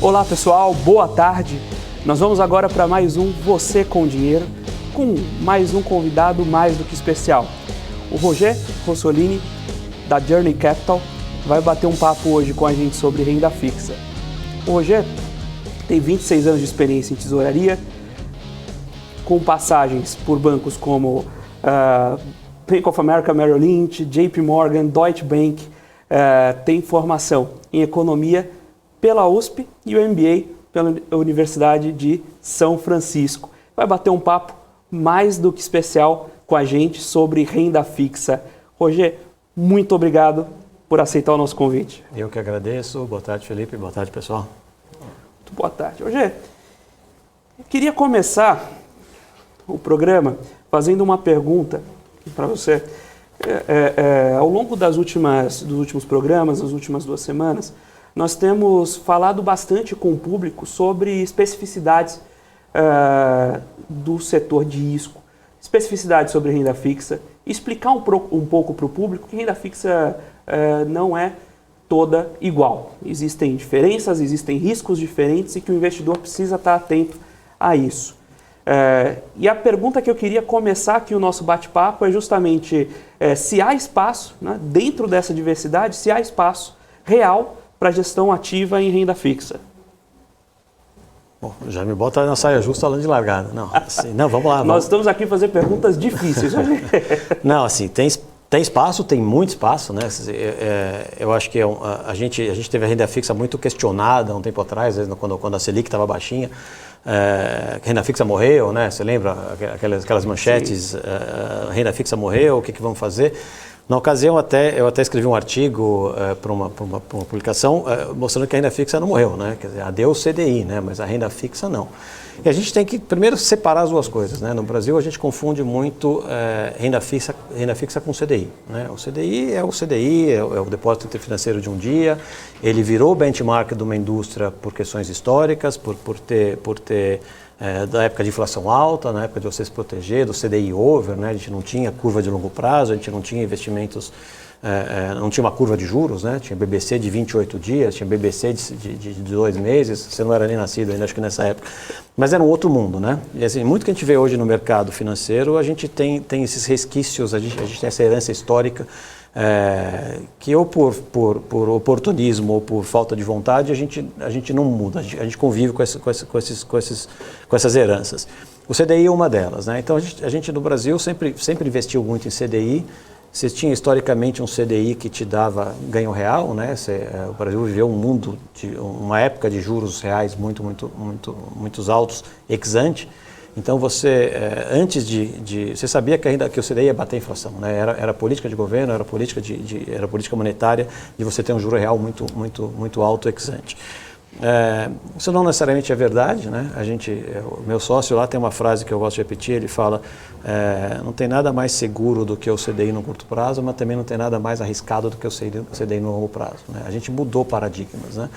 Olá pessoal, boa tarde. Nós vamos agora para mais um Você com Dinheiro, com mais um convidado mais do que especial. O Roger Rossolini, da Journey Capital, vai bater um papo hoje com a gente sobre renda fixa. O Roger tem 26 anos de experiência em tesouraria, com passagens por bancos como Bank of America, Merrill Lynch, JP Morgan, Deutsche Bank, tem formação em economia pela USP e o MBA pela Universidade de São Francisco. Vai bater um papo mais do que especial com a gente sobre renda fixa. Roger, muito obrigado por aceitar o nosso convite. Eu que agradeço. Boa tarde, Felipe. Boa tarde, pessoal. Muito boa tarde. Roger, eu queria começar o programa fazendo uma pergunta para você. Ao longo dos últimos programas, das últimas 2 semanas, nós temos falado bastante com o público sobre especificidades do setor de risco, especificidades sobre renda fixa, explicar um pouco para o público que renda fixa não é toda igual. Existem diferenças, existem riscos diferentes e que o investidor precisa estar atento a isso. E a pergunta que eu queria começar aqui o nosso bate-papo é justamente se há espaço, né, dentro dessa diversidade, se há espaço real para gestão ativa em renda fixa. Bom, já me bota na saia justa falando de largada. Não, vamos lá. Nós estamos aqui para fazer perguntas difíceis. Não, assim, tem espaço, tem muito espaço, né? Eu acho que a gente teve a renda fixa muito questionada um tempo atrás, quando a Selic estava baixinha. A renda fixa morreu, né? Você lembra aquelas manchetes? Renda fixa morreu, o que vamos fazer? Na ocasião, eu até escrevi um artigo para uma publicação mostrando que a renda fixa não morreu, né? Quer dizer, adeus CDI, né? Mas a renda fixa não. E a gente tem que primeiro separar as duas coisas, né? No Brasil a gente confunde muito renda fixa com CDI, né? O CDI é o depósito financeiro de um dia, ele virou benchmark de uma indústria por questões históricas, por ter da época de inflação alta, na época de você se proteger, do CDI over, né? A gente não tinha curva de longo prazo, a gente não tinha investimentos, não tinha uma curva de juros, né? Tinha BBC de 28 dias, tinha BBC de 2 meses, você não era nem nascido ainda, acho que nessa época. Mas era um outro mundo, né? E assim, muito que a gente vê hoje no mercado financeiro, a gente tem esses resquícios, a gente tem essa herança histórica, que ou por oportunismo ou por falta de vontade a gente não muda, a gente convive com essas heranças. O CDI é uma delas, né? Então a gente no Brasil sempre investiu muito em CDI. Você tinha historicamente um CDI que te dava ganho real, né? O Brasil viveu uma época de juros reais muito altos ex ante. Então você, antes você sabia que o CDI ia bater a inflação, né? Era política de governo, era política monetária de você ter um juro real muito alto ex ante. Isso não necessariamente é verdade, né? O meu sócio lá tem uma frase que eu gosto de repetir, ele fala, não tem nada mais seguro do que o CDI no curto prazo, mas também não tem nada mais arriscado do que o CDI no longo prazo, né? A gente mudou paradigmas, né?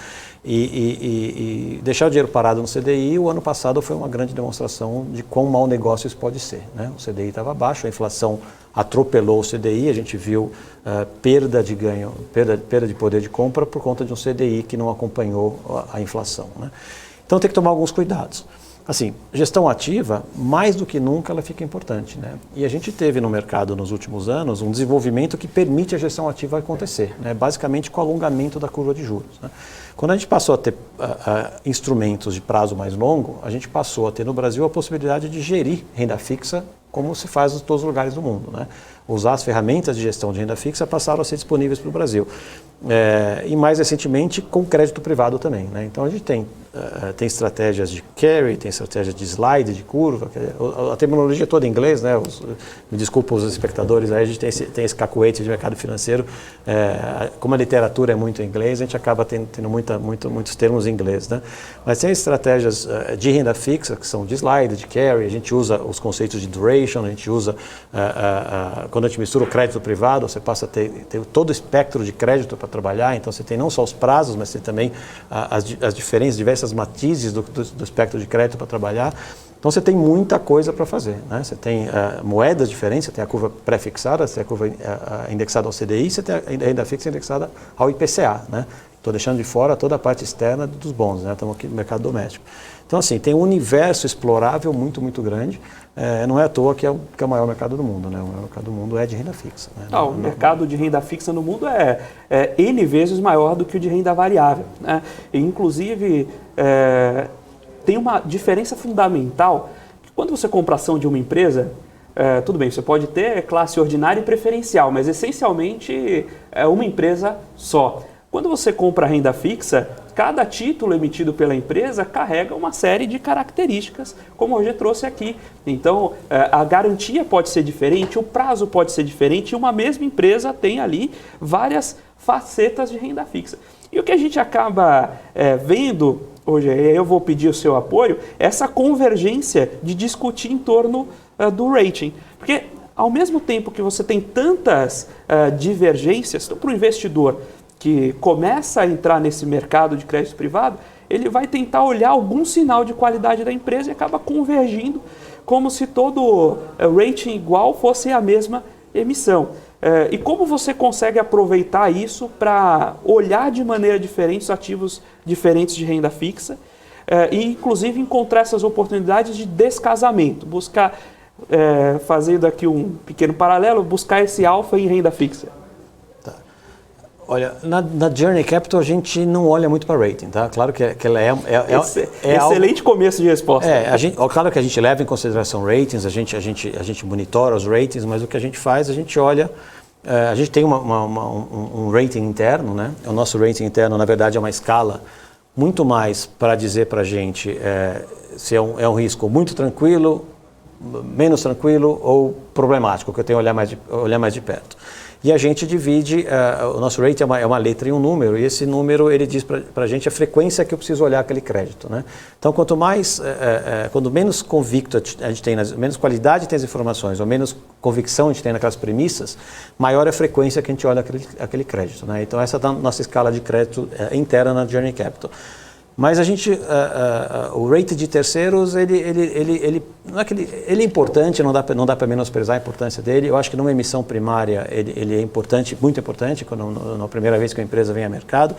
E deixar o dinheiro parado no CDI, o ano passado foi uma grande demonstração de quão mau negócio isso pode ser, né? O CDI estava baixo, a inflação atropelou o CDI, a gente viu perda de ganho, perda de poder de compra por conta de um CDI que não acompanhou a inflação, né? Então tem que tomar alguns cuidados. Assim, gestão ativa, mais do que nunca, ela fica importante, né? E a gente teve no mercado nos últimos anos um desenvolvimento que permite a gestão ativa acontecer, né? Basicamente com o alongamento da curva de juros, né? Quando a gente passou a ter instrumentos de prazo mais longo, a gente passou a ter no Brasil a possibilidade de gerir renda fixa como se faz em todos os lugares do mundo, né? Usar as ferramentas de gestão de renda fixa passaram a ser disponíveis para o Brasil. E mais recentemente com crédito privado também, né? Então a gente tem estratégias de carry, tem estratégias de slide, de curva, a terminologia toda em inglês, né? Me desculpa os espectadores, aí a gente tem esse cacuete de mercado financeiro, como a literatura é muito em inglês, a gente acaba tendo muitos termos em inglês, né? Mas tem estratégias de renda fixa, que são de slide, de carry, a gente usa os conceitos de duration, a gente usa, quando a gente mistura o crédito privado, você passa a ter todo o espectro de crédito para trabalhar, então você tem não só os prazos, mas tem também as diversas matizes do espectro de crédito para trabalhar. Então você tem muita coisa para fazer, né? Você tem moedas diferentes, você tem a curva pré-fixada, você tem a curva indexada ao CDI, você tem a renda fixa indexada ao IPCA, né? Estou deixando de fora toda a parte externa dos bons, né? Estamos aqui no mercado doméstico. Então, assim, tem um universo explorável muito, muito grande. Não é à toa que é o maior mercado do mundo, né? O maior mercado do mundo é de renda fixa. Né? O mercado de renda fixa no mundo é N vezes maior do que o de renda variável, né? E, inclusive, tem uma diferença fundamental, que quando você compra ação de uma empresa, tudo bem, você pode ter classe ordinária e preferencial, mas essencialmente é uma empresa só. Quando você compra renda fixa, cada título emitido pela empresa carrega uma série de características, como hoje trouxe aqui. Então, a garantia pode ser diferente, o prazo pode ser diferente, e uma mesma empresa tem ali várias facetas de renda fixa. E o que a gente acaba vendo hoje, eu vou pedir o seu apoio, essa convergência de discutir em torno do rating. Porque, ao mesmo tempo que você tem tantas divergências, então, para o investidor que começa a entrar nesse mercado de crédito privado, ele vai tentar olhar algum sinal de qualidade da empresa e acaba convergindo como se todo rating igual fosse a mesma emissão. E como você consegue aproveitar isso para olhar de maneira diferente os ativos diferentes de renda fixa e, inclusive, encontrar essas oportunidades de descasamento, buscar, fazendo aqui um pequeno paralelo, buscar esse alfa em renda fixa? Olha, na Journey Capital a gente não olha muito para rating, tá? Claro que ela é excelente algo, começo de resposta. Claro que a gente leva em consideração ratings, a gente monitora os ratings, mas o que a gente faz, a gente olha, a gente tem um rating interno, né? O nosso rating interno, na verdade, é uma escala muito mais para dizer para a gente se é um risco muito tranquilo, menos tranquilo ou problemático, que eu tenho que olhar mais de perto. E a gente divide, o nosso rating é uma letra e um número, e esse número ele diz para a gente a frequência que eu preciso olhar aquele crédito, né? Então, quanto menos convicto a gente tem, menos qualidade tem as informações, ou menos convicção a gente tem naquelas premissas, maior é a frequência que a gente olha aquele crédito, né? Então, essa é a nossa escala de crédito interna na Journey Capital. Mas a gente, o rating de terceiros, ele não é que ele é importante, não dá para menosprezar a importância dele. Eu acho que numa emissão primária ele é importante, muito importante, na primeira vez que a empresa vem ao mercado.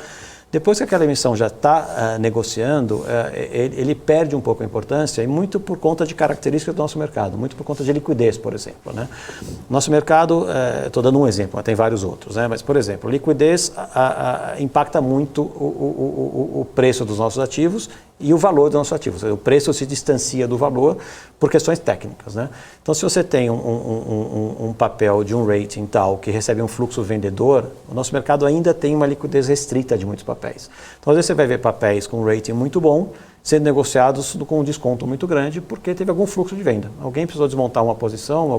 Depois que aquela emissão já está negociando, ele perde um pouco a importância, e muito por conta de características do nosso mercado, muito por conta de liquidez, por exemplo, né? Nosso mercado, estou dando um exemplo, mas tem vários outros, né? Mas, por exemplo, liquidez impacta muito o preço dos nossos ativos e o valor dos nossos ativos. O preço se distancia do valor por questões técnicas, né? Então, se você tem um papel de um rating tal que recebe um fluxo vendedor, o nosso mercado ainda tem uma liquidez restrita de muitos papéis. Então, às vezes você vai ver papéis com rating muito bom sendo negociados com um desconto muito grande porque teve algum fluxo de venda. Alguém precisou desmontar uma posição,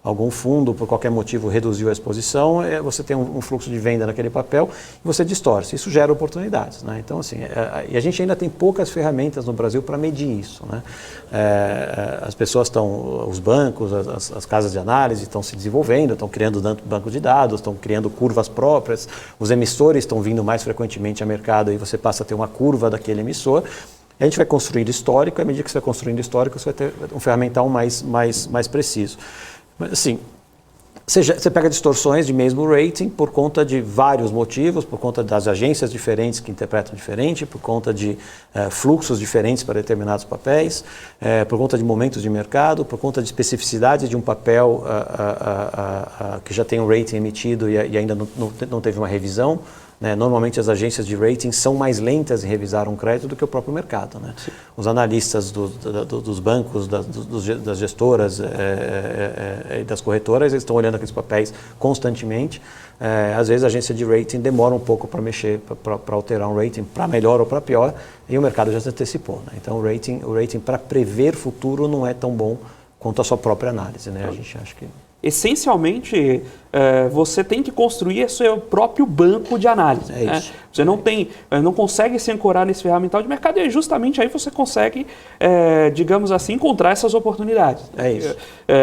algum fundo, por qualquer motivo, reduziu a exposição, você tem um fluxo de venda naquele papel e você distorce. Isso gera oportunidades, né? Então, assim, e a gente ainda tem poucas ferramentas no Brasil para medir isso, né? As pessoas os bancos, as casas de análise estão se desenvolvendo, estão criando bancos de dados, estão criando curvas próprias, os emissores estão vindo mais frequentemente ao mercado e você passa a ter uma curva daquele emissor. A gente vai construindo histórico, e à medida que você vai construindo histórico, você vai ter um ferramental mais preciso. Mas, assim, você pega distorções de mesmo rating por conta de vários motivos, por conta das agências diferentes que interpretam diferente, por conta de fluxos diferentes para determinados papéis, por conta de momentos de mercado, por conta de especificidades de um papel que já tem um rating emitido e ainda não teve uma revisão. Né? Normalmente as agências de rating são mais lentas em revisar um crédito do que o próprio mercado, né? Os analistas dos bancos, das gestoras e das corretoras, eles estão olhando aqueles papéis constantemente. Às vezes a agência de rating demora um pouco para mexer, para alterar um rating para melhor ou para pior, e o mercado já se antecipou, né? Então o rating para prever futuro não é tão bom quanto a sua própria análise, né? A gente acha que... Essencialmente, você tem que construir o seu próprio banco de análise. Né? Você não consegue se ancorar nesse ferramental de mercado e justamente aí você consegue, digamos assim, encontrar essas oportunidades.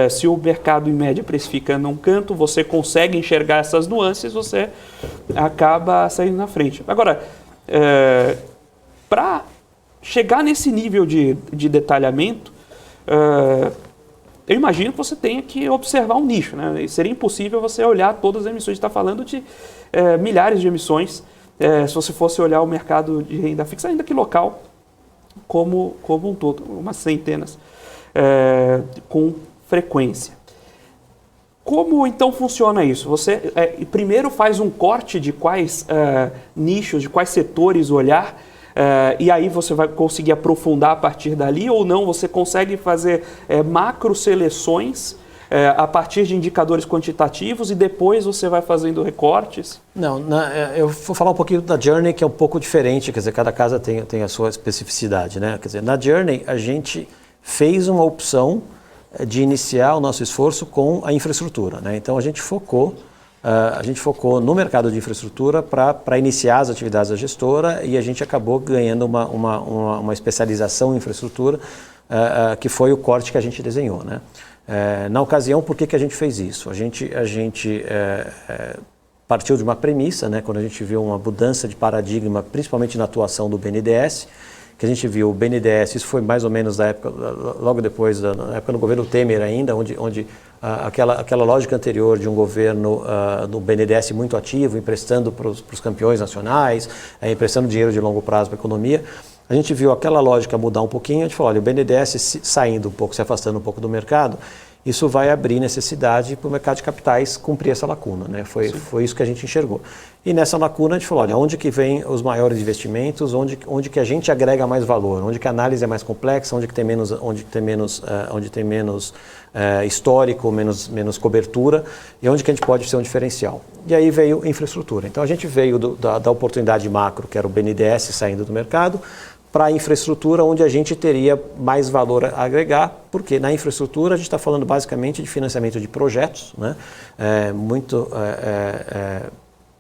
Se o mercado em média precifica num canto, você consegue enxergar essas nuances, você acaba saindo na frente. Agora, para chegar nesse nível de detalhamento, eu imagino que você tenha que observar um nicho, né? E seria impossível você olhar todas as emissões. A gente está falando de milhares de emissões se você fosse olhar o mercado de renda fixa, ainda que local, como um todo, umas centenas, com frequência. Como então funciona isso? Você primeiro faz um corte de quais nichos, de quais setores olhar, e aí você vai conseguir aprofundar a partir dali, ou não, você consegue fazer macro seleções a partir de indicadores quantitativos e depois você vai fazendo recortes? Não, eu vou falar um pouquinho da Journey, que é um pouco diferente, quer dizer, cada casa tem a sua especificidade, né? Quer dizer, na Journey a gente fez uma opção de iniciar o nosso esforço com a infraestrutura, né? Então a gente focou no mercado de infraestrutura para iniciar as atividades da gestora, e a gente acabou ganhando uma especialização em infraestrutura, que foi o corte que a gente desenhou, né? Na ocasião, por que a gente fez isso? A gente partiu de uma premissa, né, quando a gente viu uma mudança de paradigma, principalmente na atuação do BNDES, que a gente viu o BNDES, isso foi mais ou menos da época, logo depois, na época do governo Temer ainda, onde aquela lógica anterior de um governo do BNDES muito ativo, emprestando para os campeões nacionais, emprestando dinheiro de longo prazo para a economia. A gente viu aquela lógica mudar um pouquinho, a gente falou, olha, o BNDES saindo um pouco, se afastando um pouco do mercado, isso vai abrir necessidade para o mercado de capitais cumprir essa lacuna, né? Foi isso que a gente enxergou. E nessa lacuna a gente falou, olha, onde que vem os maiores investimentos, onde que a gente agrega mais valor, onde que a análise é mais complexa, onde tem menos histórico, menos cobertura, e onde que a gente pode ser um diferencial. E aí veio infraestrutura. Então a gente veio da oportunidade macro, que era o BNDES saindo do mercado, para a infraestrutura, onde a gente teria mais valor a agregar, porque na infraestrutura a gente está falando basicamente de financiamento de projetos, né?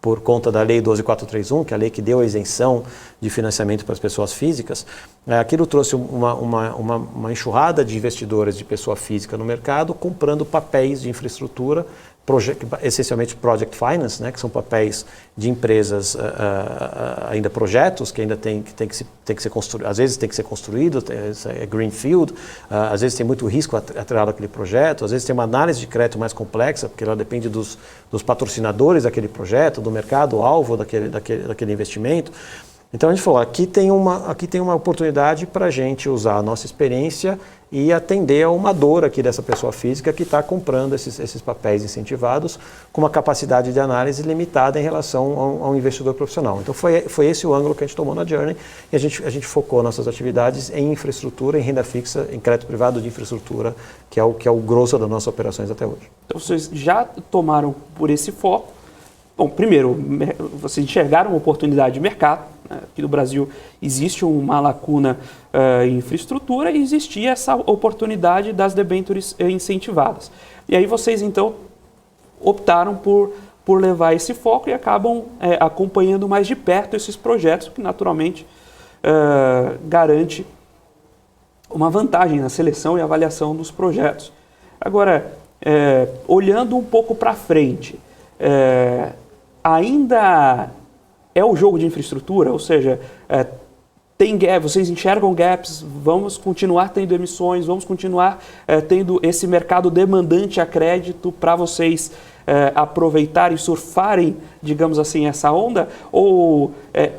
Por conta da Lei 12.431, que é a lei que deu a isenção de financiamento para as pessoas físicas, aquilo trouxe uma enxurrada de investidores de pessoa física no mercado, comprando papéis de infraestrutura, essencialmente Project Finance, né, que são papéis de empresas, ainda projetos, que ainda tem que ser construído, às vezes tem que ser construído, é greenfield, às vezes tem muito risco atrelado àquele projeto, às vezes tem uma análise de crédito mais complexa, porque ela depende dos patrocinadores daquele projeto, do mercado-alvo daquele investimento. Então a gente falou, aqui tem uma oportunidade para a gente usar a nossa experiência e atender a uma dor aqui dessa pessoa física que está comprando esses papéis incentivados com uma capacidade de análise limitada em relação ao investidor profissional. Então foi esse o ângulo que a gente tomou na Journey, e a gente focou nossas atividades em infraestrutura, em renda fixa, em crédito privado de infraestrutura, que é o grosso das nossas operações até hoje. Então vocês já tomaram por esse foco. Bom, primeiro, vocês enxergaram uma oportunidade de mercado. Aqui no Brasil existe uma lacuna em infraestrutura e existia essa oportunidade das debêntures incentivadas. E aí vocês, então, optaram por levar esse foco e acabam acompanhando mais de perto esses projetos, que naturalmente garante uma vantagem na seleção e avaliação dos projetos. Agora, olhando um pouco para frente, ainda é o jogo de infraestrutura, ou seja, tem gap, vocês enxergam gaps, vamos continuar tendo emissões, vamos continuar tendo esse mercado demandante a crédito para vocês aproveitarem, surfarem, digamos assim, essa onda? Ou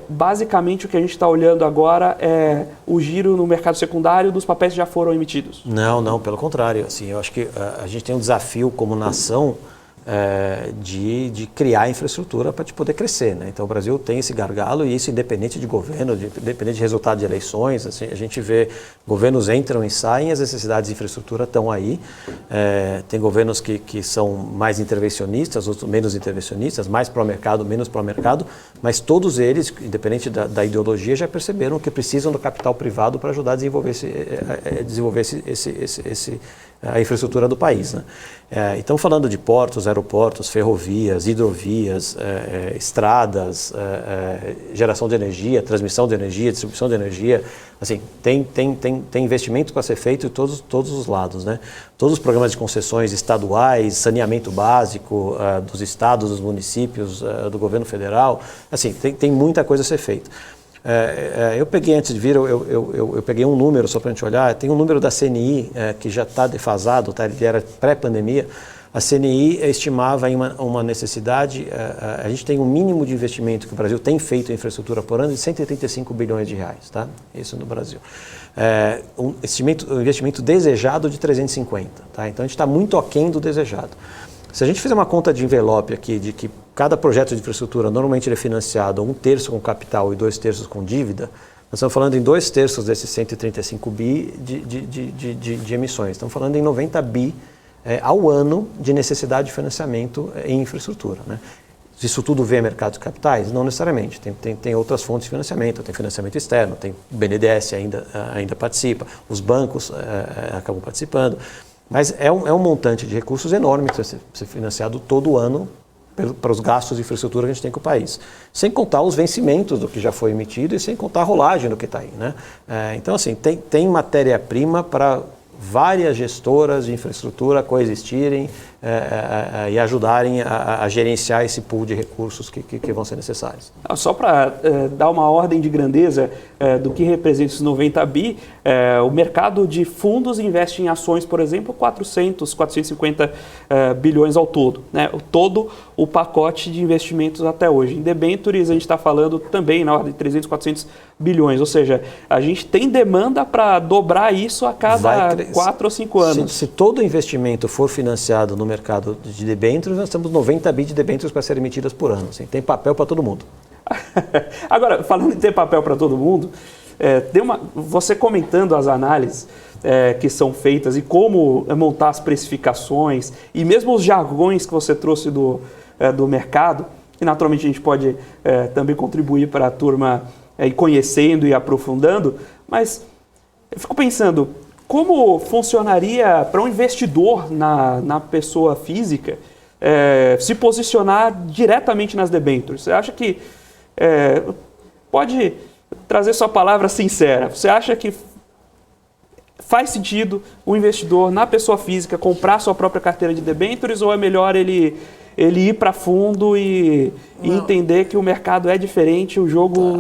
basicamente o que a gente está olhando agora é o giro no mercado secundário dos papéis que já foram emitidos? Não, pelo contrário. Assim, eu acho que a gente tem um desafio como nação de criar infraestrutura para poder crescer, né? Então o Brasil tem esse gargalo, e isso independente de governo, independente de resultado de eleições. Assim, a gente vê governos entram e saem, as necessidades de infraestrutura estão aí. Tem governos que são mais intervencionistas, outros menos intervencionistas, mais pró-mercado, menos pró-mercado, mas todos eles, independente da ideologia, já perceberam que precisam do capital privado para ajudar a desenvolver a infraestrutura do país, né? Então, falando de portos, aeroportos, ferrovias, hidrovias, estradas, geração de energia, transmissão de energia, distribuição de energia, assim, tem investimento para ser feito de todos os lados, né? Todos os programas de concessões estaduais, saneamento básico dos estados, dos municípios, do governo federal, assim, tem muita coisa a ser feita. Eu peguei, antes de vir, eu peguei um número só para a gente olhar. Tem um número da CNI que já está defasado, tá? Ele era pré-pandemia, a CNI estimava em uma necessidade, a gente tem um mínimo de investimento que o Brasil tem feito em infraestrutura por ano de 135 bilhões de reais, tá? Isso no Brasil. Um investimento desejado de 350, tá? Então a gente está muito aquém do desejado. Se a gente fizer uma conta de envelope aqui, de que cada projeto de infraestrutura normalmente ele é financiado 1/3 com capital e 2/3 com dívida, nós estamos falando em 2/3 desses 135 bi de emissões. Estamos falando em 90 bi ao ano de necessidade de financiamento em infraestrutura, né? Isso tudo vem a mercado de capitais? Não necessariamente. Tem outras fontes de financiamento, tem financiamento externo, tem o BNDES ainda participa, os bancos acabam participando. Mas é um montante de recursos enorme que precisa ser financiado todo ano para os gastos de infraestrutura que a gente tem com o país. Sem contar os vencimentos do que já foi emitido e sem contar a rolagem do que está aí, né? Então, assim, tem matéria-prima para várias gestoras de infraestrutura coexistirem e ajudarem a gerenciar esse pool de recursos que vão ser necessários. Só para dar uma ordem de grandeza do que representa esses 90 bi, o mercado de fundos investe em ações, por exemplo, 450 bilhões ao todo, né? Todo o pacote de investimentos até hoje. Em debêntures a gente está falando também na ordem de 300, 400 bilhões, ou seja, a gente tem demanda para dobrar isso a cada 4 ou 5 anos. Se todo investimento for financiado no mercado de debêntures, nós temos 90 bi de debêntures para serem emitidas por ano. Assim, tem papel para todo mundo. Agora, falando em ter papel para todo mundo, você comentando as análises que são feitas e como montar as precificações e mesmo os jargões que você trouxe do mercado, e naturalmente a gente pode também contribuir para a turma ir conhecendo e aprofundando, mas eu fico pensando, como funcionaria para um investidor na pessoa física se posicionar diretamente nas debêntures? Você acha que pode trazer sua palavra sincera? Você acha que faz sentido o investidor na pessoa física comprar sua própria carteira de debêntures ou é melhor ele ir para fundo e entender que o mercado é diferente, o jogo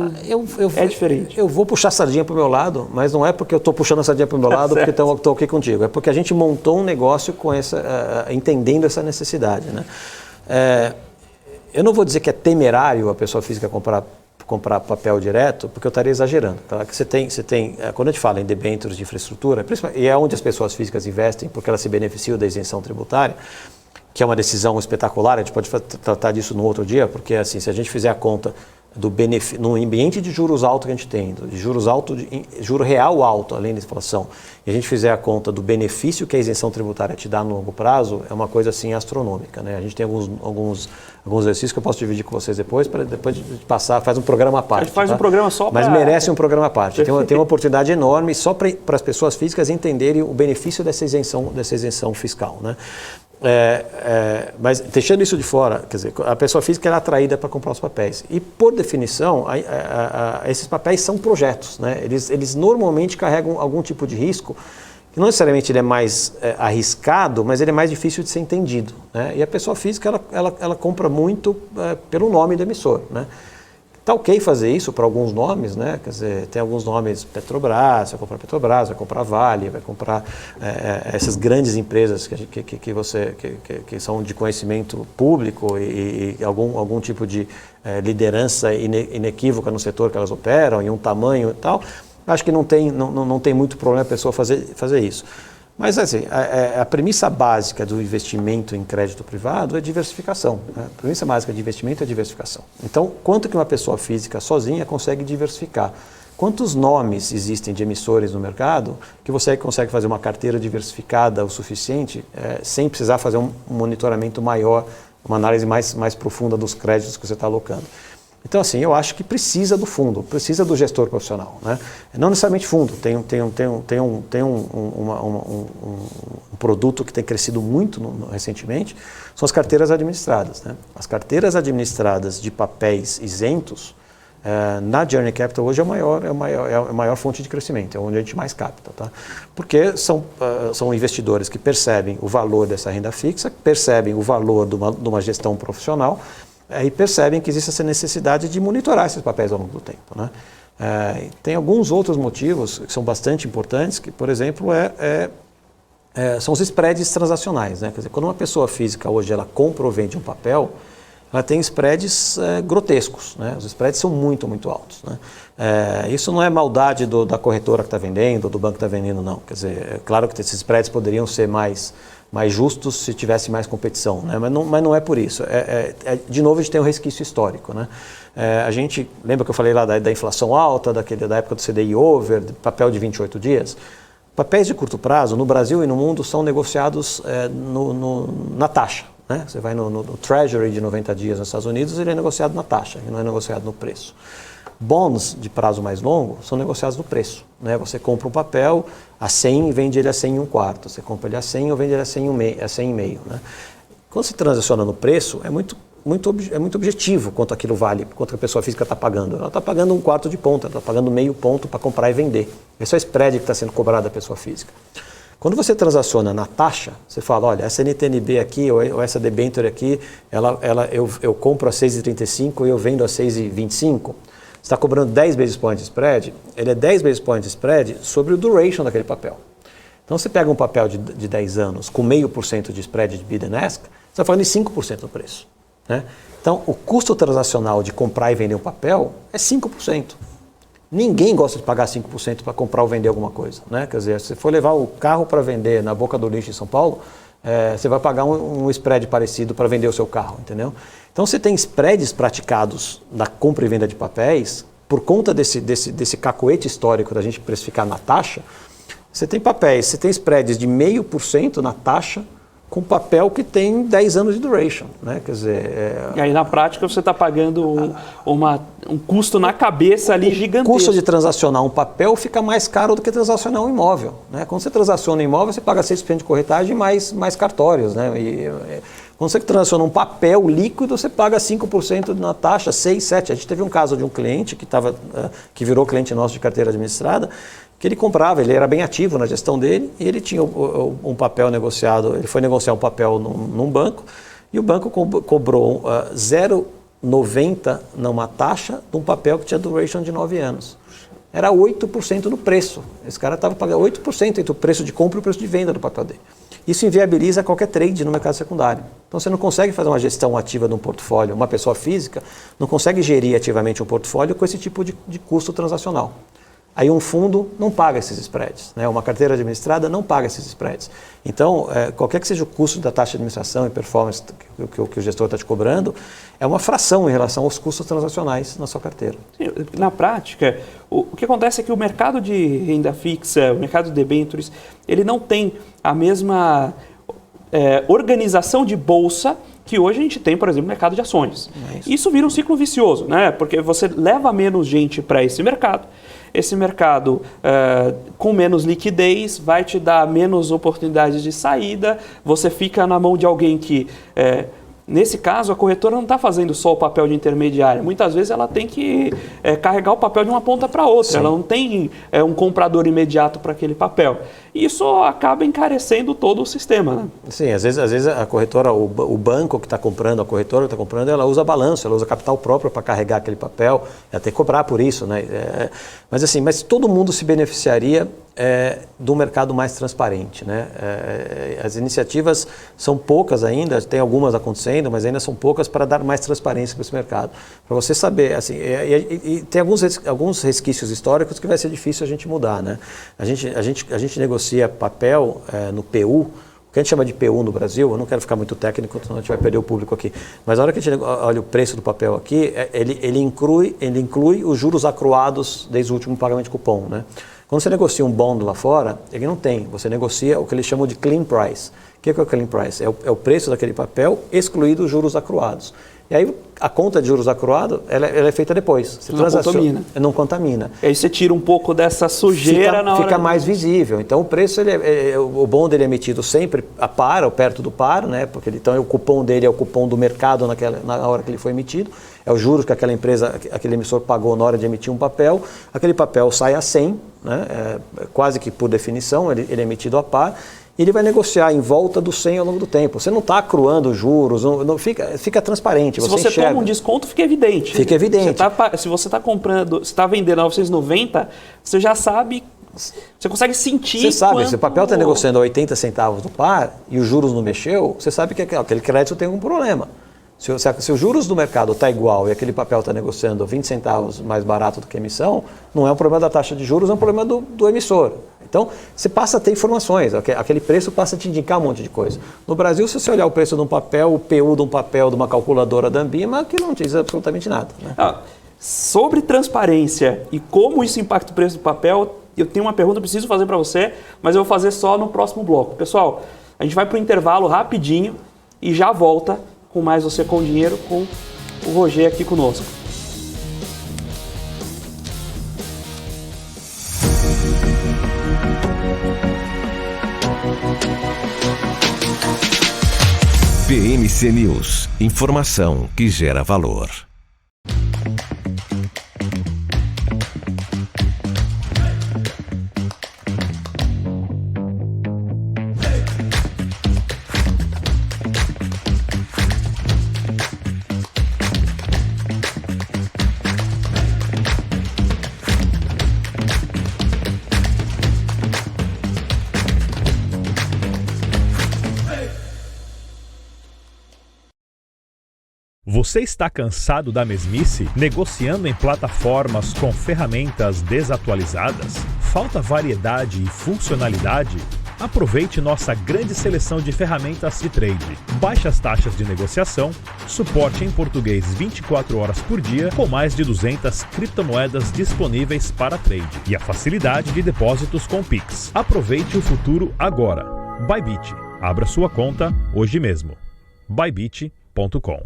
é diferente? Eu vou puxar a sardinha para o meu lado, mas não é porque eu estou puxando a sardinha para o meu lado porque estou aqui contigo. É porque a gente montou um negócio com entendendo essa necessidade, né? Eu não vou dizer que é temerário a pessoa física comprar papel direto, porque eu estaria exagerando. Tá? Você tem, quando a gente fala em debêntures de infraestrutura, e é onde as pessoas físicas investem porque elas se beneficiam da isenção tributária, que é uma decisão espetacular, a gente pode tratar disso no outro dia, porque assim, se a gente fizer a conta no ambiente de juros alto que a gente tem, de juros alto, juro real alto, além da inflação, e a gente fizer a conta do benefício que a isenção tributária te dá no longo prazo, é uma coisa assim astronômica, né? A gente tem alguns exercícios que eu posso dividir com vocês depois, para depois de passar, faz um programa à parte. A gente faz um programa só para... Mas merece um programa à parte. Tem uma oportunidade enorme só para as pessoas físicas entenderem o benefício dessa isenção fiscal, né? Mas deixando isso de fora, quer dizer, a pessoa física é atraída para comprar os papéis. E, por definição, esses papéis são projetos, né? Eles normalmente carregam algum tipo de risco, que não necessariamente ele é mais arriscado, mas ele é mais difícil de ser entendido, né? E a pessoa física ela compra muito pelo nome do emissor, né? Está ok fazer isso para alguns nomes, né? Quer dizer, tem alguns nomes, Petrobras, vai comprar Petrobras, vai comprar Vale, vai comprar essas grandes empresas que são de conhecimento público e algum tipo de liderança inequívoca no setor que elas operam e um tamanho e tal. Acho que não tem muito problema a pessoa fazer isso. Mas assim, a premissa básica do investimento em crédito privado é diversificação, né? A premissa básica de investimento é diversificação. Então, quanto que uma pessoa física sozinha consegue diversificar? Quantos nomes existem de emissores no mercado que você consegue fazer uma carteira diversificada o suficiente sem precisar fazer um monitoramento maior, uma análise mais profunda dos créditos que você está alocando? Então, assim, eu acho que precisa do fundo, precisa do gestor profissional, né? Não necessariamente fundo, tem um produto que tem crescido muito recentemente, são as carteiras administradas, né? As carteiras administradas de papéis isentos, na Journey Capital hoje é a maior fonte de crescimento, é onde a gente mais capta, tá? Porque são investidores que percebem o valor dessa renda fixa, percebem o valor de uma gestão profissional, e percebem que existe essa necessidade de monitorar esses papéis ao longo do tempo, né? Tem alguns outros motivos que são bastante importantes, que, por exemplo, são os spreads transacionais, né? Quer dizer, quando uma pessoa física hoje ela compra ou vende um papel, ela tem spreads grotescos, né? Os spreads são muito, muito altos, né? Isso não é maldade da corretora que está vendendo, do banco que está vendendo, não. Quer dizer, é claro que esses spreads poderiam ser mais justos se tivesse mais competição, né? Mas não é por isso. De novo, a gente tem um resquício histórico, né? A gente, lembra que eu falei lá da inflação alta, da época do CDI over, papel de 28 dias? Papéis de curto prazo, no Brasil e no mundo, são negociados na taxa. Né? Você vai no Treasury de 90 dias nos Estados Unidos, ele é negociado na taxa, ele não é negociado no preço. Bonds de prazo mais longo são negociados no preço. Né? Você compra um papel a 100 e vende ele a 100 e um quarto. Você compra ele a 100 ou vende ele a 100 e meio. Né? Quando se transaciona no preço, é muito objetivo quanto aquilo vale, quanto a pessoa física está pagando. Ela está pagando um quarto de ponto, ela está pagando meio ponto para comprar e vender. Esse é o spread que está sendo cobrado da pessoa física. Quando você transaciona na taxa, você fala, olha, essa NTNB aqui ou essa debenture aqui, eu compro a 6,35 e eu vendo a 6,25, você está cobrando 10 basis points de spread, ele é 10 basis points de spread sobre o duration daquele papel. Então, você pega um papel de 10 anos com 0,5% de spread de bid and ask, você está falando de 5% do preço. Né? Então, o custo transacional de comprar e vender um papel é 5%. Ninguém gosta de pagar 5% para comprar ou vender alguma coisa. Né? Quer dizer, se você for levar o carro para vender na Boca do Lixo em São Paulo, você vai pagar um spread parecido para vender o seu carro, entendeu? Então, você tem spreads praticados na compra e venda de papéis, por conta desse cacoete histórico da gente precificar na taxa, você tem papéis, você tem spreads de 0,5% na taxa, com papel que tem 10 anos de duration, né? Quer dizer... E aí, na prática, você está pagando um custo na cabeça ali gigantesco. O custo de transacionar um papel fica mais caro do que transacionar um imóvel, né? Quando você transaciona um imóvel, você paga 6% de corretagem mais cartórios, né? Quando você transaciona um papel líquido, você paga 5% na taxa, 6%, 7%. A gente teve um caso de um cliente que virou cliente nosso de carteira administrada, que ele comprava, ele era bem ativo na gestão dele, e ele tinha um papel negociado, ele foi negociar um papel num banco, e o banco cobrou 0,90 numa taxa de um papel que tinha duration de 9 anos. Era 8% no preço. Esse cara estava pagando 8% entre o preço de compra e o preço de venda do papel dele. Isso inviabiliza qualquer trade no mercado secundário. Então você não consegue fazer uma gestão ativa de um portfólio, uma pessoa física não consegue gerir ativamente um portfólio com esse tipo de custo transacional. Aí um fundo não paga esses spreads, né? Uma carteira administrada não paga esses spreads. Então, qualquer que seja o custo da taxa de administração e performance que o gestor está te cobrando, é uma fração em relação aos custos transacionais na sua carteira. Sim, na prática, o que acontece é que o mercado de renda fixa, o mercado de debêntures, ele não tem a mesma organização de bolsa que hoje a gente tem, por exemplo, no mercado de ações. Isso vira um ciclo vicioso, né? Porque você leva menos gente para esse mercado. Esse mercado com menos liquidez vai te dar menos oportunidades de saída, você fica na mão de alguém que, nesse caso, a corretora não está fazendo só o papel de intermediária. Muitas vezes ela tem que carregar o papel de uma ponta para outra, ela não tem um comprador imediato para aquele papel. Isso acaba encarecendo todo o sistema. Né? Sim, às vezes a corretora, o banco que está comprando, a corretora que está comprando, ela usa balanço, ela usa capital próprio para carregar aquele papel, ela tem que cobrar por isso, né? Mas todo mundo se beneficiaria do mercado mais transparente, né? As iniciativas são poucas ainda, tem algumas acontecendo, mas ainda são poucas para dar mais transparência para esse mercado. Para você saber, assim, e tem alguns resquícios históricos que vai ser difícil a gente mudar, né? A gente negocia papel no PU, o que a gente chama de PU no Brasil, eu não quero ficar muito técnico, senão a gente vai perder o público aqui, mas na hora que a gente olha o preço do papel aqui, ele inclui os juros acruados desde o último pagamento de cupom, né? Quando você negocia um bond lá fora, ele não tem, você negocia o que eles chamam de clean price. O que é o clean price? É o preço daquele papel excluído os juros acruados. E aí a conta de juros acruado, ela é feita depois. Você contamina. Não contamina. E aí você tira um pouco dessa sujeira na hora... Fica mais visível. Então o preço, o bond ele é emitido sempre a par, ou perto do par, né? Porque então o cupom dele é o cupom do mercado na hora que ele foi emitido. É o juros que aquela empresa, aquele emissor pagou na hora de emitir um papel. Aquele papel sai a 100, né? Quase que por definição, ele é emitido a par. E ele vai negociar em volta do 100 ao longo do tempo. Você não está acruando juros, não fica transparente. Se você toma um desconto, fica evidente. Fica evidente. Se você está comprando, se está vendendo a 990, você já sabe Você consegue sentir. Você sabe, se o papel está negociando a 80 centavos do par e os juros não mexeu, você sabe que aquele crédito tem um problema. Se os juros do mercado está igual e aquele papel está negociando 20 centavos mais barato do que a emissão, não é um problema da taxa de juros, é um problema do emissor. Então, você passa a ter informações, aquele preço passa a te indicar um monte de coisa. No Brasil, se você olhar o preço de um papel, o PU de um papel de uma calculadora da Ambima, que não diz absolutamente nada. Né? Sobre transparência e como isso impacta o preço do papel, eu tenho uma pergunta que eu preciso fazer para você, mas eu vou fazer só no próximo bloco. Pessoal, a gente vai para o intervalo rapidinho e já volta com mais Você com Dinheiro, com o Roger aqui conosco. BMC News, informação que gera valor. Você está cansado da mesmice? Negociando em plataformas com ferramentas desatualizadas? Falta variedade e funcionalidade? Aproveite nossa grande seleção de ferramentas de trade. Baixas taxas de negociação, suporte em português 24 horas por dia, com mais de 200 criptomoedas disponíveis para trade e a facilidade de depósitos com Pix. Aproveite o futuro agora. Bybit. Abra sua conta hoje mesmo. Bybit.com.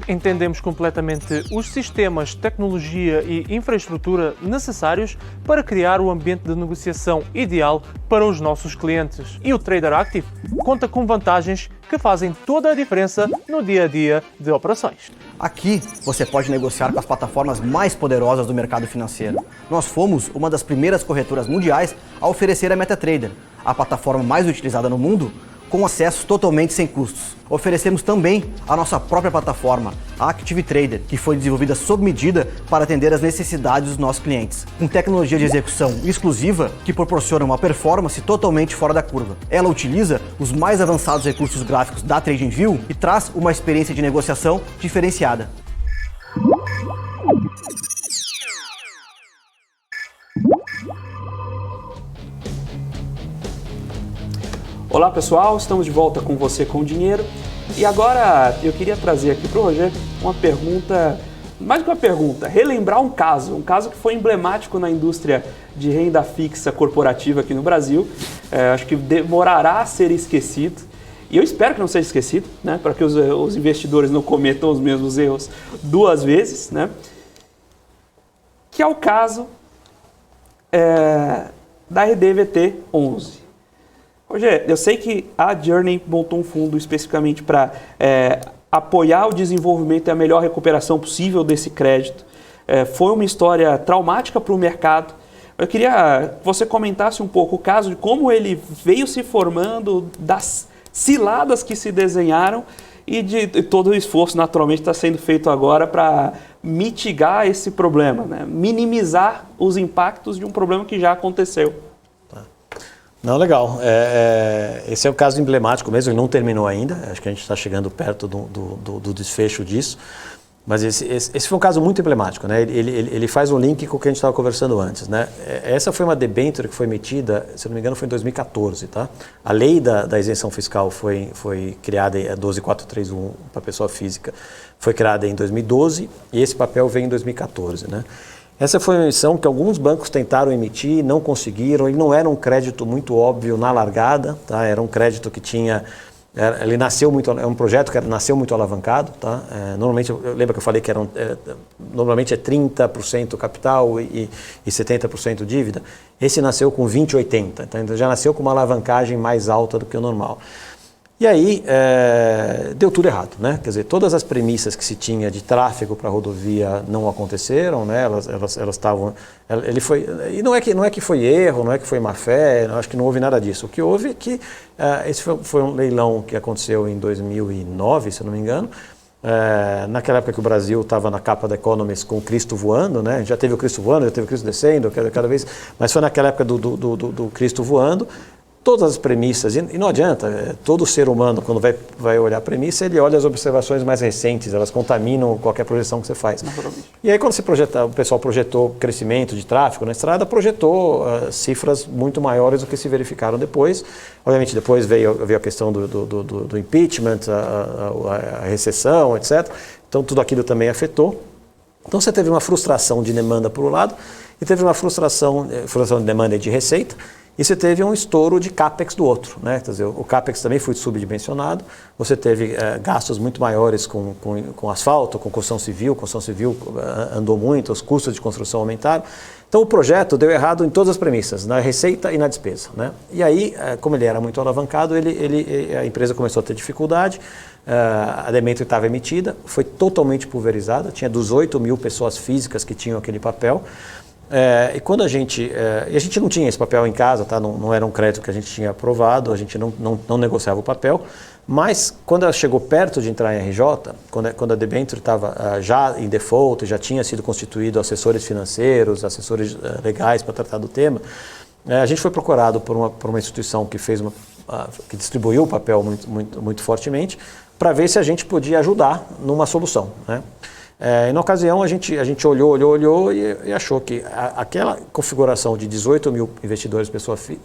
Entendemos completamente os sistemas, tecnologia e infraestrutura necessários para criar o ambiente de negociação ideal para os nossos clientes. E o Trader Active conta com vantagens que fazem toda a diferença no dia a dia de operações. Aqui você pode negociar com as plataformas mais poderosas do mercado financeiro. Nós fomos uma das primeiras corretoras mundiais a oferecer a MetaTrader, a plataforma mais utilizada no mundo, com acesso totalmente sem custos. Oferecemos também a nossa própria plataforma, a Active Trader, que foi desenvolvida sob medida para atender às necessidades dos nossos clientes, com tecnologia de execução exclusiva que proporciona uma performance totalmente fora da curva. Ela utiliza os mais avançados recursos gráficos da TradingView e traz uma experiência de negociação diferenciada. Olá pessoal, estamos de volta com Você com Dinheiro e agora eu queria trazer aqui para o Roger uma pergunta, mais que uma pergunta, relembrar um caso que foi emblemático na indústria de renda fixa corporativa aqui no Brasil, acho que demorará a ser esquecido e eu espero que não seja esquecido, né, para que os investidores não cometam os mesmos erros duas vezes, né, que é o caso da RDVT 11. Roger, eu sei que a Journey montou um fundo especificamente para apoiar o desenvolvimento e a melhor recuperação possível desse crédito. Foi uma história traumática para o mercado. Eu queria que você comentasse um pouco o caso de como ele veio se formando, das ciladas que se desenharam e de todo o esforço naturalmente está sendo feito agora para mitigar esse problema, né? Minimizar os impactos de um problema que já aconteceu. Não, legal. Esse é o caso emblemático mesmo, ele não terminou ainda, acho que a gente está chegando perto do desfecho disso, mas esse foi um caso muito emblemático, né? Ele faz um link com o que a gente estava conversando antes, né? Essa foi uma debênture que foi emitida, se não me engano, foi em 2014, tá? A lei da isenção fiscal foi criada, a 12431 para pessoa física, foi criada em 2012 e esse papel veio em 2014, né? Essa foi uma emissão que alguns bancos tentaram emitir, não conseguiram, ele não era um crédito muito óbvio na largada, tá? Era um crédito que tinha, ele nasceu muito, é um projeto que nasceu muito alavancado, tá? Normalmente, eu lembro que eu falei que normalmente é 30% capital e 70% dívida, esse nasceu com 20-80, tá? Então já nasceu com uma alavancagem mais alta do que o normal. E aí deu tudo errado, né? Quer dizer, todas as premissas que se tinha de tráfego para a rodovia não aconteceram, né? Elas estavam, ele foi, e não é que foi erro, não é que foi má fé, acho que não houve nada disso. O que houve é que esse foi um leilão que aconteceu em 2009, se eu não me engano, Naquela época que o Brasil estava na capa da Economist com o Cristo voando, né? A gente já teve o Cristo voando, já teve o Cristo descendo, cada vez, mas foi naquela época do Cristo voando. Todas as premissas, e não adianta, todo ser humano, quando vai olhar a premissa, ele olha as observações mais recentes, elas contaminam qualquer projeção que você faz. E aí, quando o pessoal projetou crescimento de tráfego na estrada, projetou cifras muito maiores do que se verificaram depois. Obviamente, depois veio a questão do impeachment, a recessão, etc. Então, tudo aquilo também afetou. Então, você teve uma frustração de demanda por um lado, e teve uma frustração de demanda e de receita. E você teve um estouro de CAPEX do outro, né? Quer dizer, o CAPEX também foi subdimensionado, você teve gastos muito maiores com asfalto, com construção civil andou muito, os custos de construção aumentaram. Então o projeto deu errado em todas as premissas, na receita e na despesa, né? E aí, como ele era muito alavancado, a empresa começou a ter dificuldade, a debênture estava emitida, foi totalmente pulverizada, tinha 18 mil pessoas físicas que tinham aquele papel. E quando a gente não tinha esse papel em casa, tá? Não era um crédito que a gente tinha aprovado, a gente não negociava o papel, mas quando ela chegou perto de entrar em RJ, quando a debênture estava já em default, já tinha sido constituído assessores financeiros, assessores legais para tratar do tema, a gente foi procurado por uma instituição que que distribuiu o papel muito fortemente, para ver se a gente podia ajudar numa solução, né? E na ocasião a gente olhou e achou que aquela configuração de 18 mil investidores,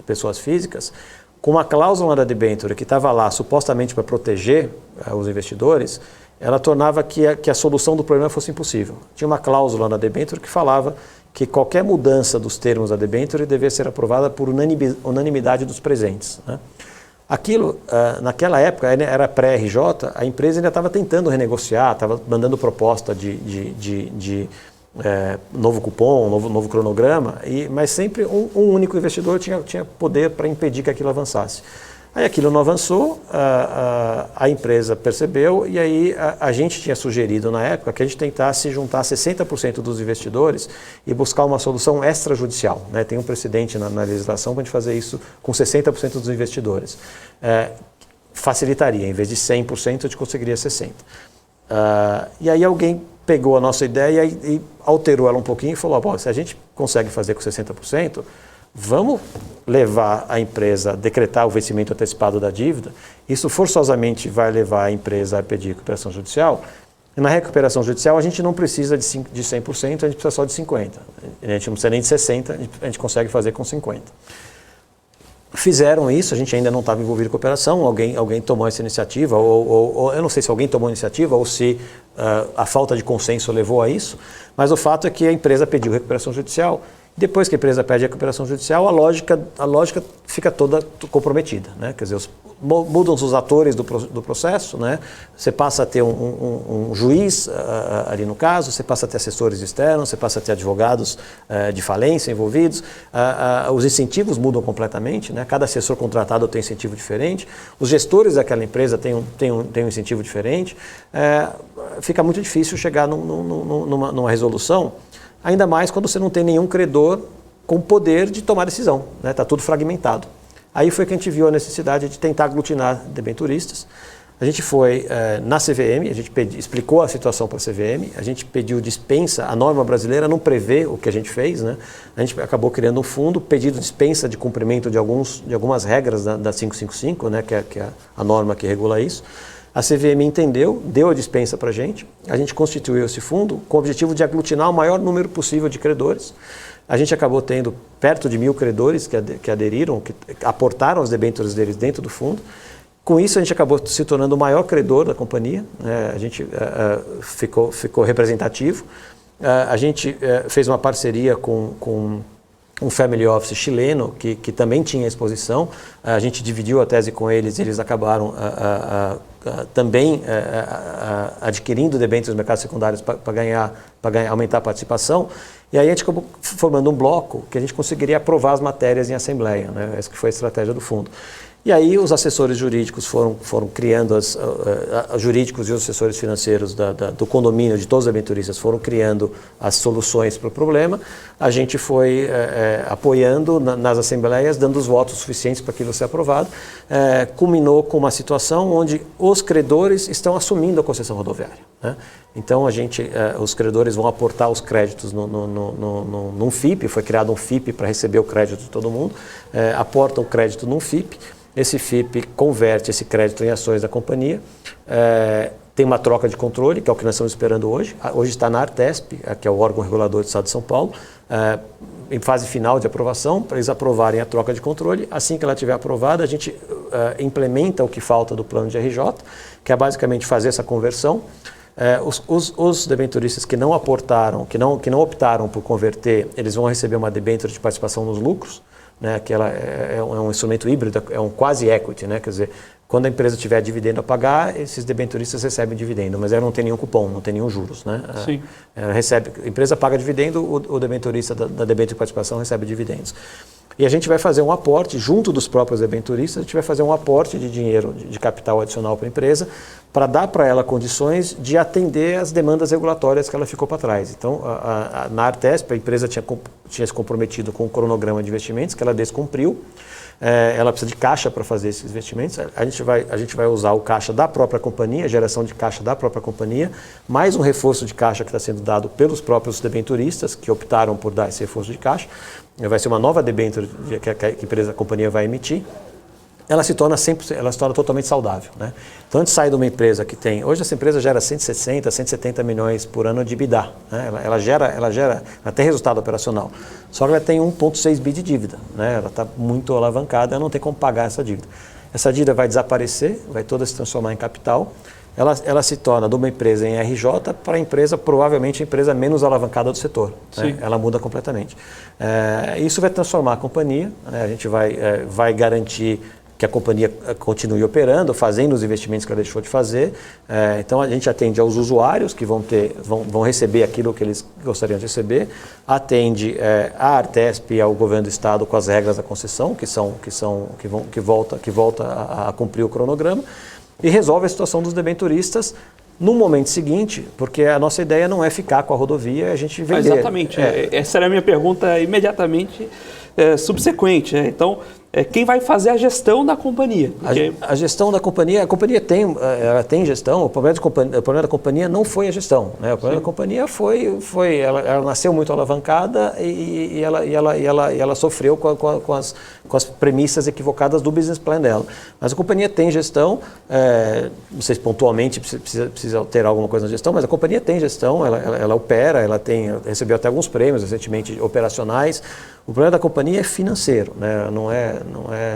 pessoas físicas, com uma cláusula da debênture que estava lá supostamente para proteger os investidores, ela tornava que a solução do problema fosse impossível. Tinha uma cláusula na debênture que falava que qualquer mudança dos termos da debênture devia ser aprovada por unanimidade dos presentes, né? Aquilo, naquela época, era pré-RJ, a empresa ainda estava tentando renegociar, estava mandando proposta de novo cupom, novo cronograma, mas sempre um único investidor tinha poder para impedir que aquilo avançasse. Aí aquilo não avançou, a empresa percebeu e aí a gente tinha sugerido na época que a gente tentasse juntar 60% dos investidores e buscar uma solução extrajudicial, né? Tem um precedente na legislação para a gente fazer isso com 60% dos investidores. Facilitaria, em vez de 100% a gente conseguiria 60%. E aí alguém pegou a nossa ideia e alterou ela um pouquinho e falou, se a gente consegue fazer com 60%, vamos levar a empresa a decretar o vencimento antecipado da dívida, isso forçosamente vai levar a empresa a pedir recuperação judicial, e na recuperação judicial a gente não precisa de 100%, a gente precisa só de 50%. A gente não precisa nem de 60%, a gente consegue fazer com 50%. Fizeram isso, a gente ainda não estava envolvido com a operação, alguém tomou essa iniciativa, ou eu não sei se alguém tomou a iniciativa ou se a falta de consenso levou a isso, mas o fato é que a empresa pediu recuperação judicial. Depois que a empresa pede a recuperação judicial, a lógica fica toda comprometida, né? Quer dizer, mudam os atores do processo, né? Você passa a ter um juiz ali no caso, você passa a ter assessores externos, você passa a ter advogados de falência envolvidos, os incentivos mudam completamente, né? Cada assessor contratado tem um incentivo diferente, os gestores daquela empresa têm um incentivo diferente, fica muito difícil chegar numa resolução. Ainda mais quando você não tem nenhum credor com poder de tomar decisão, né? Está tudo fragmentado. Aí foi que a gente viu a necessidade de tentar aglutinar debenturistas. A gente foi na CVM, a gente explicou a situação para a CVM, a gente pediu dispensa, a norma brasileira não prevê o que a gente fez, né? A gente acabou criando um fundo, pedido dispensa de cumprimento de algumas regras da 555, né? Que é a norma que regula isso. A CVM entendeu, deu a dispensa para a gente constituiu esse fundo com o objetivo de aglutinar o maior número possível de credores. A gente acabou tendo perto de 1.000 credores que aderiram, que aportaram as debêntures deles dentro do fundo. Com isso, a gente acabou se tornando o maior credor da companhia, a gente ficou representativo. A gente fez uma parceria com um family office chileno que também tinha exposição. A gente dividiu a tese com eles e eles acabaram também adquirindo debêntures nos mercados secundários para aumentar a participação. E aí a gente acabou formando um bloco que a gente conseguiria aprovar as matérias em assembleia, né? Essa que foi a estratégia do fundo. E aí os assessores jurídicos foram criando, os jurídicos e os assessores financeiros do condomínio, de todos os debenturistas, foram criando as soluções para o problema. A gente foi apoiando nas assembleias, dando os votos suficientes para aquilo ser aprovado. Culminou com uma situação onde os credores estão assumindo a concessão rodoviária, né? Então os credores vão aportar os créditos num FIP, foi criado um FIP para receber o crédito de todo mundo, aportam o crédito num FIP. Esse FIP converte esse crédito em ações da companhia, tem uma troca de controle, que é o que nós estamos esperando hoje. Hoje está na Artesp, que é o órgão regulador do Estado de São Paulo, em fase final de aprovação, para eles aprovarem a troca de controle. Assim que ela estiver aprovada, a gente implementa o que falta do plano de RJ, que é basicamente fazer essa conversão. Os debenturistas que não aportaram, que não optaram por converter, eles vão receber uma debênture de participação nos lucros, né, que ela é um instrumento híbrido, é um quase equity, né, quer dizer, quando a empresa tiver dividendo a pagar, esses debenturistas recebem dividendo, mas ela não tem nenhum cupom, não tem nenhum juros, né? Sim. A empresa paga dividendo, o debenturista da debênture de participação recebe dividendos. E a gente vai fazer um aporte, junto dos próprios debenturistas, a gente vai fazer um aporte de dinheiro, de capital adicional para a empresa, para dar para ela condições de atender as demandas regulatórias que ela ficou para trás. Então, na Artesp, a empresa tinha se comprometido com o cronograma de investimentos, que ela descumpriu. Ela precisa de caixa para fazer esses investimentos. A gente vai usar o caixa da própria companhia, a geração de caixa da própria companhia, mais um reforço de caixa que está sendo dado pelos próprios debenturistas, que optaram por dar esse reforço de caixa. Vai ser uma nova debênture que a companhia vai emitir. Ela se torna totalmente saudável, né? Então a gente sai de uma empresa que tem... Hoje essa empresa gera 160, 170 milhões por ano de EBITDA, né? Ela tem resultado operacional. Só que ela tem 1,6 bi de dívida, né? Ela está muito alavancada, ela não tem como pagar essa dívida. Essa dívida vai desaparecer, vai toda se transformar em capital. Ela se torna de uma empresa em RJ para a empresa, provavelmente a empresa menos alavancada do setor, né? Ela muda completamente. Isso vai transformar a companhia, né? A gente vai garantir que a companhia continue operando, fazendo os investimentos que ela deixou de fazer. Então a gente atende aos usuários que vão receber aquilo que eles gostariam de receber, atende a Artesp e ao governo do estado com as regras da concessão, que volta a cumprir o cronograma, e resolve a situação dos debenturistas no momento seguinte, porque a nossa ideia não é ficar com a rodovia e a gente vender. Exatamente. Essa era a minha pergunta imediatamente subsequente. Então, quem vai fazer a gestão da companhia? Porque... A gestão da companhia, ela tem gestão, o problema da companhia não foi a gestão, né? O problema da companhia ela nasceu muito alavancada e ela sofreu com as premissas equivocadas do business plan dela. Mas a companhia tem gestão, não sei se pontualmente precisa alterar alguma coisa na gestão, mas a companhia tem gestão, ela opera, recebeu até alguns prêmios recentemente operacionais. O problema da companhia é financeiro, né?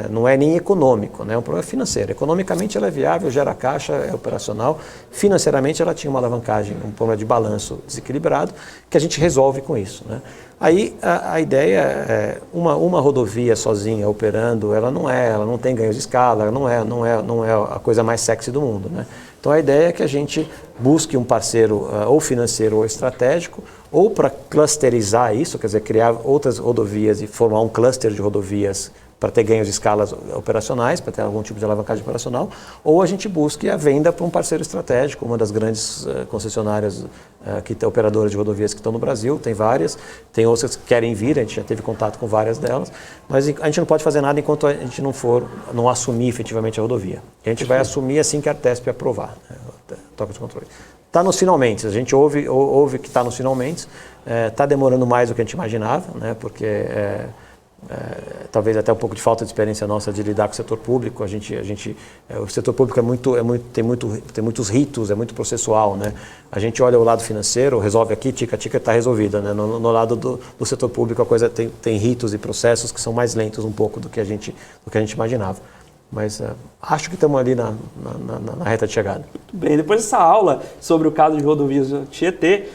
Não é nem econômico, né? É um problema financeiro. Economicamente ela é viável, gera caixa, é operacional. Financeiramente ela tinha uma alavancagem, um problema de balanço desequilibrado, que a gente resolve com isso, né? Aí a ideia é uma rodovia sozinha operando, ela não tem ganhos de escala, não é a coisa mais sexy do mundo, né? Então a ideia é que a gente busque um parceiro ou financeiro ou estratégico, ou para clusterizar isso, quer dizer, criar outras rodovias e formar um cluster de rodovias para ter ganhos de escalas operacionais, para ter algum tipo de alavancagem operacional, ou a gente busque a venda para um parceiro estratégico, uma das grandes concessionárias, operadoras de rodovias que estão no Brasil, tem várias, tem outras que querem vir, a gente já teve contato com várias delas, mas a gente não pode fazer nada enquanto a gente não assumir efetivamente a rodovia. A gente vai assumir assim que a Artesp aprovar, né, troca de controle. Está nos finalmente, a gente ouve que está nos finalmente, está demorando mais do que a gente imaginava, né, porque talvez até um pouco de falta de experiência nossa de lidar com o setor público. O setor público tem muitos ritos, é muito processual, né? A gente olha o lado financeiro, resolve aqui, tica-tica, está resolvida, né? No lado do setor público a coisa tem ritos e processos que são mais lentos um pouco do que a gente imaginava. Mas acho que estamos ali na reta de chegada. Muito bem, depois dessa aula sobre o caso de rodovias Tietê,